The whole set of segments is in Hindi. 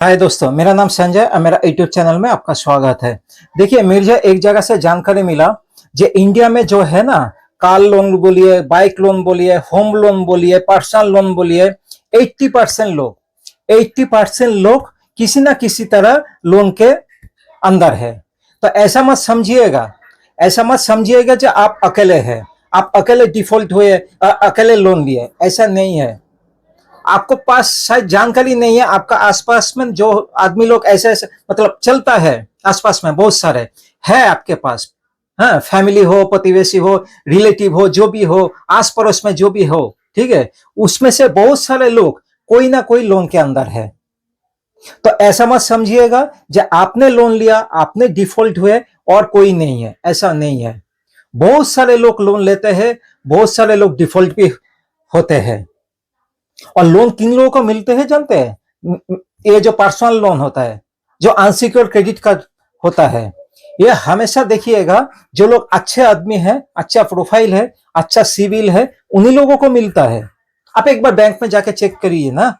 हाय दोस्तों, मेरा नाम संजय और मेरा यूट्यूब चैनल में आपका स्वागत है। देखिए, मुझे एक जगह से जानकारी मिला जो इंडिया में जो है ना, कार लोन बोलिए, बाइक लोन बोलिए, होम लोन बोलिए, पर्सनल लोन बोलिए, 80% लोग किसी ना किसी तरह लोन के अंदर है। तो ऐसा मत समझिएगा जो आप अकेले हैं, आप अकेले डिफॉल्ट हुए, अकेले लोन लिए। ऐसा नहीं है। आपको पास शायद जानकारी नहीं है, आपका आसपास में जो आदमी लोग ऐसे ऐसे मतलब चलता है, आसपास में बहुत सारे है आपके पास। हाँ, फैमिली हो, प्रतिवेशी हो, रिलेटिव हो, जो भी हो, आस पड़ोस में जो भी हो, ठीक है, उसमें से बहुत सारे लोग कोई ना कोई लोन के अंदर है। तो ऐसा मत समझिएगा जो आपने लोन लिया, आपने डिफॉल्ट हुए और कोई नहीं है। ऐसा नहीं है। बहुत सारे लोग लोन लेते हैं, बहुत सारे लोग डिफॉल्ट भी होते हैं। और लोन किन लोगों को मिलते हैं जानते हैं? ये जो पर्सनल लोन होता है, जो अनसिक्योर्ड क्रेडिट कार्ड होता है, ये हमेशा देखिएगा जो लोग अच्छे आदमी हैं, अच्छा प्रोफाइल है, अच्छा सिविल है, उन्हीं लोगों को मिलता है। आप एक बार बैंक में जाके चेक करिए ना।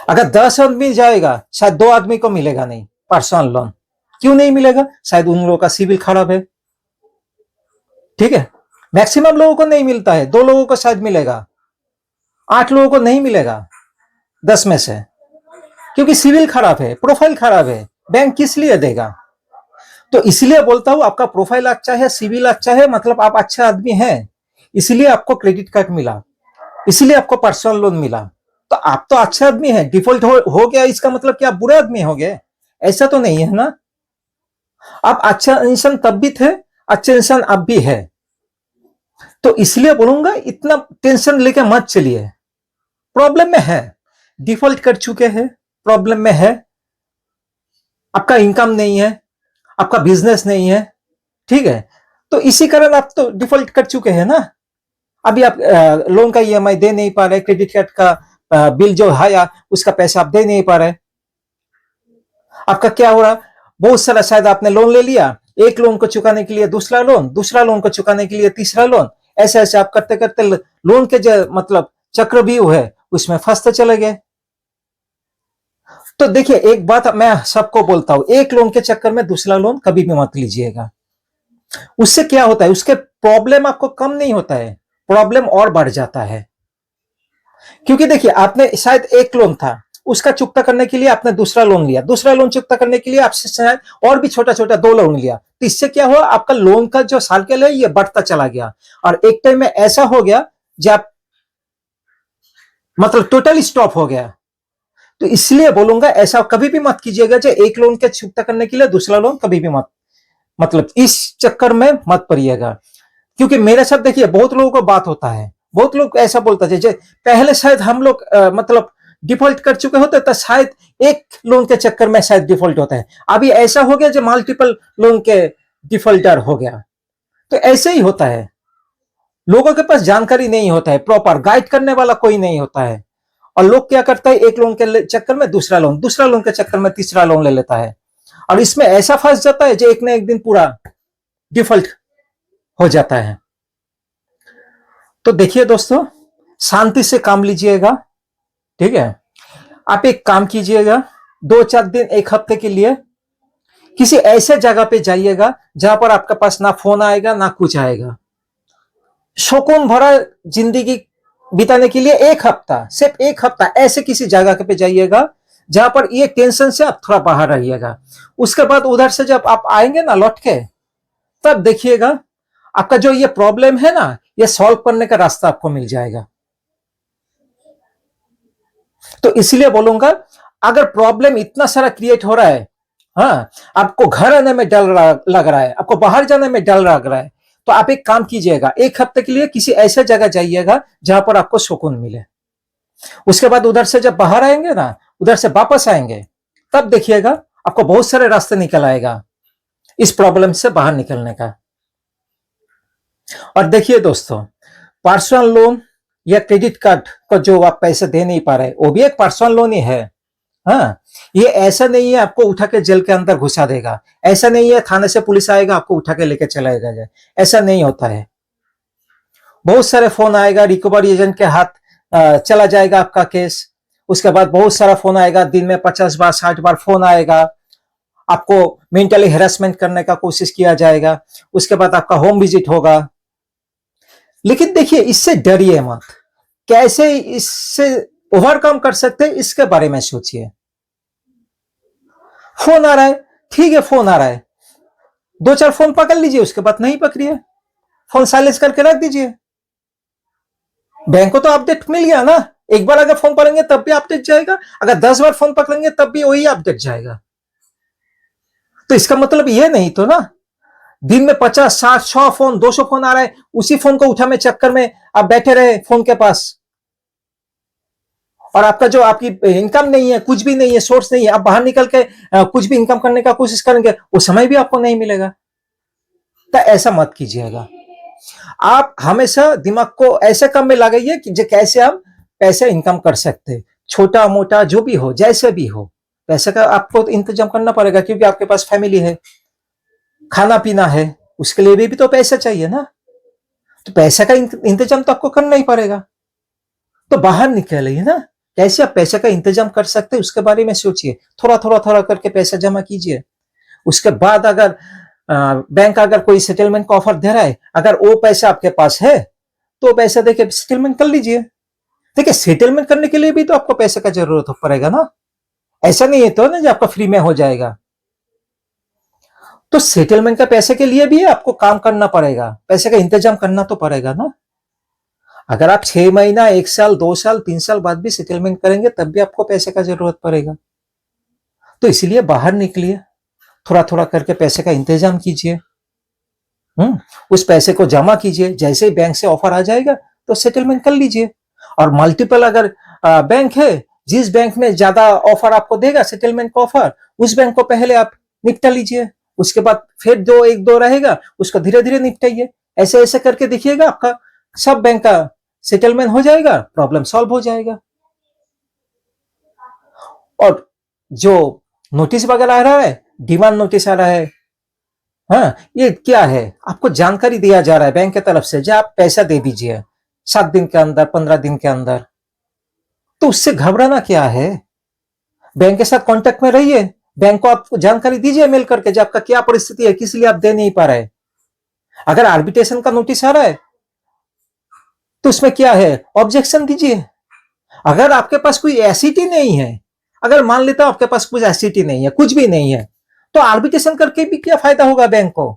अगर 10 आदमी जाएगा, शायद 2 आदमी को मिलेगा नहीं पर्सनल लोन। क्यों नहीं मिलेगा? शायद उन लोगों का सिविल खराब है। ठीक है, मैक्सिमम लोगों को नहीं मिलता है, 2 लोगों को शायद मिलेगा, 8 लोगों को नहीं मिलेगा 10 में से, क्योंकि सिविल खराब है, प्रोफाइल खराब है। बैंक किस लिए देगा? तो इसलिए बोलता हूं, आपका प्रोफाइल अच्छा है, सिविल अच्छा है, मतलब आप अच्छा आदमी हैं, इसलिए आपको क्रेडिट कार्ड मिला, इसलिए आपको पर्सनल लोन मिला। तो आप तो अच्छा आदमी है, डिफॉल्ट हो गया, इसका मतलब कि आप बुरे आदमी हो गए? ऐसा तो नहीं है ना। आप अच्छा इंसान तब भी थे, अच्छे इंसान अब भी है। तो इसलिए बोलूंगा, इतना टेंशन लेके मत चलिए। प्रॉब्लम में है, डिफॉल्ट कर चुके हैं, प्रॉब्लम में है, आपका इनकम नहीं है, आपका बिजनेस नहीं है, ठीक है, तो इसी कारण आप तो डिफॉल्ट कर चुके हैं ना। अभी आप लोन का ईएमआई दे नहीं पा रहे, क्रेडिट कार्ड का बिल जो है उसका पैसा आप दे नहीं पा रहे। आपका क्या हो रहा? बहुत सारा शायद आपने लोन ले लिया, एक लोन को चुकाने के लिए दूसरा लोन, दूसरा लोन को चुकाने के लिए तीसरा लोन, ऐसे ऐसे आप करते करते लोन के जो मतलब चक्रव्यूह है उसमें फंसते चले गए। तो देखिए, एक बात मैं सबको बोलता हूं, एक लोन के चक्कर में दूसरा लोन कभी भी मत लीजिएगा। उससे क्या होता है, उसके प्रॉब्लम आपको कम नहीं होता है, प्रॉब्लम और बढ़ जाता है। क्योंकि देखिए, आपने शायद एक लोन था, उसका चुकता करने के लिए आपने दूसरा लोन लिया, दूसरा लोन चुकता करने के लिए आपसे शायद और भी छोटा छोटा 2 लोन लिया। तो इससे क्या हुआ, आपका लोन का जो साइकिल है ये बढ़ता चला गया, और एक टाइम में ऐसा हो गया जब मतलब टोटली स्टॉप हो गया। तो इसलिए बोलूंगा, ऐसा कभी भी मत कीजिएगा जो एक लोन के चुकता करने के लिए दूसरा लोन कभी भी मत, मतलब इस चक्कर में मत पड़िएगा। क्योंकि मेरे साथ देखिए, बहुत लोगों को बात होता है, बहुत लोग ऐसा बोलता है जे पहले शायद हम लोग मतलब डिफॉल्ट कर चुके होते तो शायद एक लोन के चक्कर में शायद डिफॉल्ट होता है, अभी ऐसा हो गया जो मल्टीपल लोन के डिफॉल्टर हो गया। तो ऐसे ही होता है, लोगों के पास जानकारी नहीं होता है, प्रॉपर गाइड करने वाला कोई नहीं होता है, और लोग क्या करता है, एक लोन के चक्कर में दूसरा लोन, दूसरा लोन के चक्कर में तीसरा लोन ले लेता है, और इसमें ऐसा फंस जाता है जो एक ना एक दिन पूरा डिफॉल्ट हो जाता है। तो देखिए दोस्तों, शांति से काम लीजिएगा, ठीक है। आप एक काम कीजिएगा, 2-4 दिन, एक हफ्ते के लिए किसी ऐसे जगह पे जाइएगा जहां पर आपके पास ना फोन आएगा ना कुछ आएगा, सुकून भरा जिंदगी बिताने के लिए एक हफ्ता, सिर्फ एक हफ्ता ऐसे किसी जगह पे जाइएगा जहां पर ये टेंशन से आप थोड़ा बाहर रहिएगा। उसके बाद उधर से जब आप आएंगे ना लौट के, तब देखिएगा आपका जो ये प्रॉब्लम है ना, ये सॉल्व करने का रास्ता आपको मिल जाएगा। तो इसलिए बोलूंगा, अगर प्रॉब्लम इतना सारा क्रिएट हो रहा है, हाँ, आपको घर आने में डर लग रहा है, आपको बाहर जाने में डर लग रहा है, तो आप एक काम कीजिएगा, एक हफ्ते के लिए किसी ऐसे जगह जाइएगा जहां पर आपको सुकून मिले। उसके बाद उधर से जब बाहर आएंगे ना, उधर से वापस आएंगे, तब देखिएगा आपको बहुत सारे रास्ते निकल आएगा इस प्रॉब्लम से बाहर निकलने का। और देखिए दोस्तों, पर्सनल लोन या क्रेडिट कार्ड को जो आप पैसे दे नहीं पा रहे, वो भी एक पर्सनल लोन ही है। हाँ, ये ऐसा नहीं है आपको उठा के जेल के अंदर घुसा देगा, ऐसा नहीं है थाने से पुलिस आएगा आपको उठा के लेके चला जाए, ऐसा नहीं होता है। बहुत सारे फोन आएगा, रिकवरी एजेंट के हाथ चला जाएगा आपका केस, उसके बाद बहुत सारा फोन आएगा, दिन में 50 बार 60 बार फोन आएगा, आपको मेंटली हेरासमेंट करने का कोशिश किया जाएगा, उसके बाद आपका होम विजिट होगा। लेकिन देखिए, इससे डरिए मत। कैसे इससे ओवरकम कर सकते हैं इसके बारे में सोचिए। फोन आ रहा है, ठीक है, फोन आ रहा है, 2-4 फोन पकड़ लीजिए, उसके बाद नहीं पकड़िए, फोन साइलेंस करके रख दीजिए। बैंक को तो अपडेट मिल गया ना। एक बार अगर फोन पकड़ेंगे तब भी अपडेट जाएगा, अगर 10 बार फोन पकड़ेंगे तब भी वही अपडेट जाएगा। तो इसका मतलब ये नहीं तो ना, दिन में 50 60 100 फोन 200 फोन आ रहा है, उसी फोन को उठाने चक्कर में आप बैठे रहे फोन के पास, और आपका जो आपकी इनकम नहीं है, कुछ भी नहीं है, सोर्स नहीं है, आप बाहर निकल के कुछ भी इनकम करने का कोशिश करेंगे, वो समय भी आपको नहीं मिलेगा। तो ऐसा मत कीजिएगा। आप हमेशा दिमाग को ऐसे काम में लगाइए कि कैसे हम पैसे इनकम कर सकते हैं, छोटा मोटा जो भी हो, जैसे भी हो, पैसे का आपको इंतजाम करना पड़ेगा, क्योंकि आपके पास फैमिली है, खाना पीना है, उसके लिए भी तो पैसा चाहिए ना। तो पैसे का इंतजाम तो आपको करना ही पड़ेगा। तो बाहर निकलिए ना, कैसे आप पैसे का इंतजाम कर सकते हैं उसके बारे में सोचिए। थोड़ा थोड़ा थोड़ा करके पैसा जमा कीजिए। उसके बाद अगर बैंक अगर कोई सेटलमेंट का ऑफर दे रहा है, अगर वो पैसा आपके पास है तो पैसा देके सेटलमेंट कर लीजिए। देखिए, सेटलमेंट करने के लिए भी तो आपको पैसे का जरूरत पड़ेगा ना। ऐसा नहीं है तो ना जो आपका फ्री में हो जाएगा। तो सेटलमेंट का पैसे के लिए भी आपको काम करना पड़ेगा, पैसे का इंतजाम करना तो पड़ेगा ना। अगर आप 6 महीना 1 साल 2 साल 3 साल बाद भी सेटलमेंट करेंगे तब भी आपको पैसे का जरूरत पड़ेगा। तो इसलिए बाहर निकलिए, थोड़ा थोड़ा करके पैसे का इंतजाम कीजिए। उस पैसे को जमा कीजिए, जैसे ही बैंक से ऑफर आ जाएगा तो सेटलमेंट कर लीजिए। और मल्टीपल अगर बैंक है, जिस बैंक में ज्यादा ऑफर आपको देगा सेटलमेंट का ऑफर, उस बैंक को पहले आप निपटा लीजिए। उसके बाद फिर एक दो रहेगा, उसको धीरे धीरे निपटाइए। ऐसे ऐसे करके देखिएगा, आपका सब बैंक का सेटलमेंट हो जाएगा, प्रॉब्लम सॉल्व हो जाएगा। और जो नोटिस वगैरह आ रहा है, डिमांड नोटिस आ रहा है, हाँ, ये क्या है, आपको जानकारी दिया जा रहा है बैंक की तरफ से, जो आप पैसा दे दीजिए 7 दिन के अंदर 15 दिन के अंदर। तो उससे घबराना क्या है। बैंक के साथ कांटेक्ट में रहिए, बैंक को आप जानकारी दीजिए मेल करके, जो आपका क्या परिस्थिति है, किस लिए आप दे नहीं पा रहे। अगर आर्बिट्रेशन का नोटिस आ रहा है तो उसमें क्या है, ऑब्जेक्शन दीजिए। अगर आपके पास कोई एसिटी नहीं है, अगर मान लेता हूं आपके पास कुछ एसिटी नहीं है, कुछ भी नहीं है, तो आर्बिट्रेशन करके भी क्या फायदा होगा बैंक को,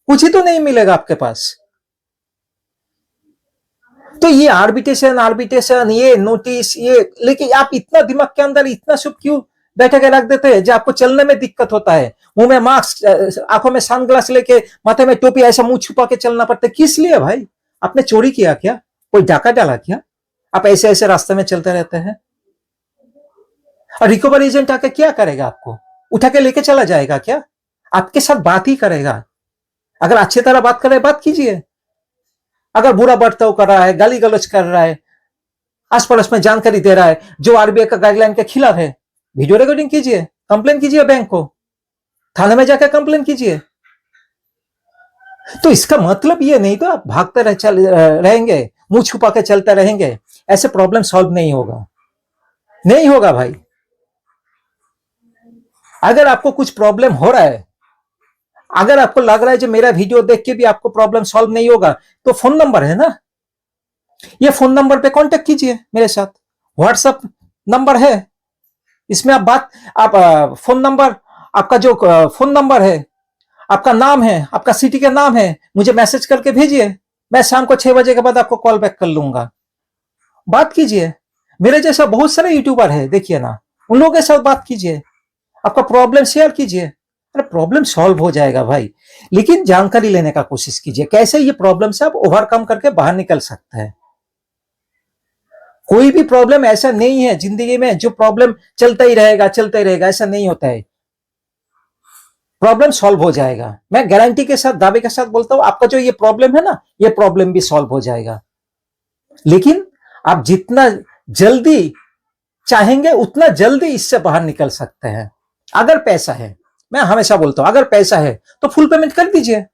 कुछ ही तो नहीं मिलेगा आपके पास। तो ये आर्बिट्रेशन आर्बिट्रेशन, ये नोटिस, ये लेकिन आप इतना दिमाग के अंदर इतना सब क्यों बैठा के रख देते हैं, जो आपको चलने में दिक्कत होता है। मुंह में मास्क, आंखों में सनग्लास लेके, माथे में टोपी, ऐसा मुंह छुपा के चलना पड़ता है, किस लिए भाई। आपने चोरी किया क्या, कोई डाका डाला क्या, आप ऐसे ऐसे रास्ते में चलते रहते हैं। और रिकवर एजेंट आके क्या करेगा, आपको उठा के लेके चला जाएगा क्या, आपके साथ बात ही करेगा। अगर अच्छी तरह बात करे, बात कीजिए। अगर बुरा बर्ताव कर रहा है, गाली गलौज कर रहा है, आस पड़ोस में जानकारी दे रहा है जो आरबीआई का गाइडलाइन के खिलाफ है, वीडियो रिकॉर्डिंग कीजिए, कंप्लेन कीजिए बैंक को, थाने में जाकर कंप्लेन कीजिए। तो इसका मतलब ये नहीं तो आप भागते रहेंगे, मुंह छुपा के चलते रहेंगे, ऐसे प्रॉब्लम सॉल्व नहीं होगा, नहीं होगा भाई। अगर आपको कुछ प्रॉब्लम हो रहा है, अगर आपको लग रहा है जो मेरा वीडियो देख के भी आपको प्रॉब्लम सॉल्व नहीं होगा, तो फोन नंबर है ना, ये फोन नंबर पे कांटेक्ट कीजिए मेरे साथ, व्हाट्सएप नंबर है, इसमें आप फोन नंबर, आपका जो फोन नंबर है, आपका नाम है, आपका सिटी का नाम है, मुझे मैसेज करके भेजिए। मैं शाम को 6 बजे के बाद आपको कॉल बैक कर लूंगा, बात कीजिए। मेरे जैसा बहुत सारे यूट्यूबर है, देखिए ना, उन लोगों के साथ बात कीजिए, आपका प्रॉब्लम शेयर कीजिए। अरे प्रॉब्लम सॉल्व हो जाएगा भाई, लेकिन जानकारी लेने का कोशिश कीजिए, कैसे ये प्रॉब्लम से आप ओवरकम करके बाहर निकल सकते हैं। कोई भी प्रॉब्लम ऐसा नहीं है जिंदगी में जो प्रॉब्लम चलता ही रहेगा चलता ही रहेगा, ऐसा नहीं होता है। प्रॉब्लम सॉल्व हो जाएगा, मैं गारंटी के साथ दावे के साथ बोलता हूं, आपका जो ये प्रॉब्लम है ना, ये प्रॉब्लम भी सॉल्व हो जाएगा। लेकिन आप जितना जल्दी चाहेंगे उतना जल्दी इससे बाहर निकल सकते हैं। अगर पैसा है, मैं हमेशा बोलता हूं, अगर पैसा है तो फुल पेमेंट कर दीजिए,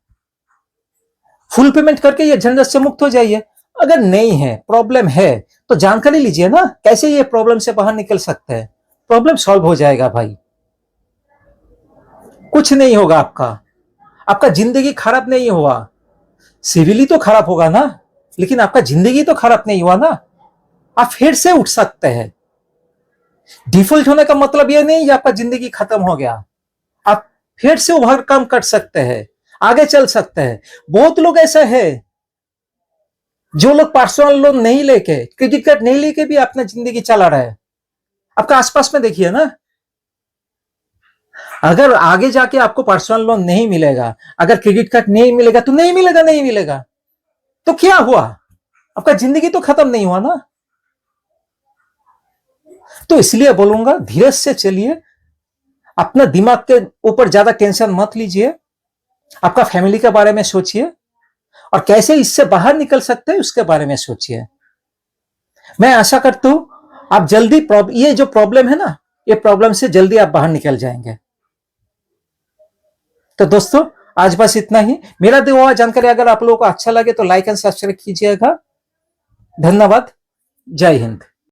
फुल पेमेंट करके ये झंझट से मुक्त हो जाइए। अगर नहीं है, प्रॉब्लम है, तो जानकारी लीजिए ना कैसे ये प्रॉब्लम से बाहर निकल सकते हैं। प्रॉब्लम सॉल्व हो जाएगा भाई, कुछ नहीं होगा आपका, आपका जिंदगी खराब नहीं हुआ। सिविली तो खराब होगा ना, लेकिन आपका जिंदगी तो खराब नहीं हुआ ना। आप फिर से उठ सकते हैं। डिफॉल्ट होने का मतलब यह नहीं कि आपका जिंदगी खत्म हो गया। आप फिर से ओवरकम कर सकते हैं, आगे चल सकते हैं। बहुत लोग ऐसा है जो लोग पर्सनल लोन नहीं लेके, क्रेडिट कार्ड नहीं लेके भी अपना जिंदगी चला रहा है। आपका आसपास में देखिए ना, अगर आगे जाके आपको पर्सनल लोन नहीं मिलेगा, अगर क्रेडिट कार्ड नहीं मिलेगा तो नहीं मिलेगा, नहीं मिलेगा तो क्या हुआ? आपका जिंदगी तो खत्म नहीं हुआ ना। तो इसलिए बोलूंगा धीरज से चलिए, अपना दिमाग के ऊपर ज्यादा टेंशन मत लीजिए, आपका फैमिली के बारे में सोचिए और कैसे इससे बाहर निकल सकते हैं उसके बारे में सोचिए। मैं आशा करता हूं आप जल्दी ये जो प्रॉब्लम है ना, ये प्रॉब्लम से जल्दी आप बाहर निकल जाएंगे। तो दोस्तों आज बस इतना ही। मेरा दिया हुआ जानकारी अगर आप लोगों को अच्छा लगे तो लाइक एंड सब्सक्राइब कीजिएगा। धन्यवाद। जय हिंद।